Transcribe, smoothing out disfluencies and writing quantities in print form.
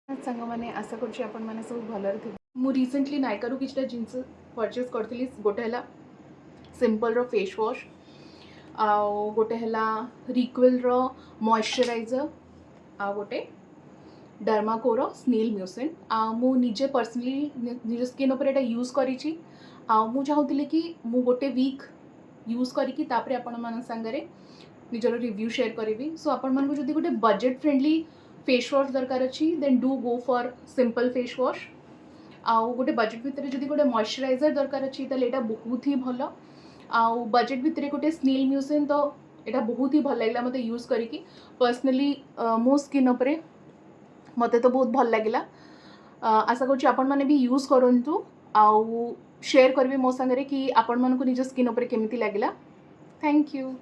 सांग मैंने आशा करुँच आपण मैंने सब भलर थे। मु रिसेंटली नायका किसी जिनस परचेज करी गोटे है सिंपल रो फेस वॉश आउ गोटे है रिक्विल रो मॉइस्चराइजर आ गोटे डर्माकोर स्नेल म्यूसिन मु निजे पर्सनली निज स्किन उपर एटा यूज करी मु चाहूली कि मु गोटे वीक यूज करी तापर आपण मान सांगरे निजर रिव्यू शेयर करी। सो आपण मानक जदि गोटे बजेट फ्रेंडली फेस वॉश दरकार अच्छी then do go for simple face wash आउ गोटे बजेट भितर जदि गोटे मॉइस्चराइजर दरकार अच्छी तो यहाँ बहुत ही भल आउ बजेट भितर गोटे स्नेल म्यूसिन तो यहाँ बहुत ही भल लगे मत यूज करी पर्सनली मो स्किन उपरे मत तो बहुत भल लगे। आशा करुँच आपण मैंने भी यूज करूँ आउ शेयर करेंगे मो सांगे कि आपण मानक निज स्किन उपरे केमिति लगे। Thank you.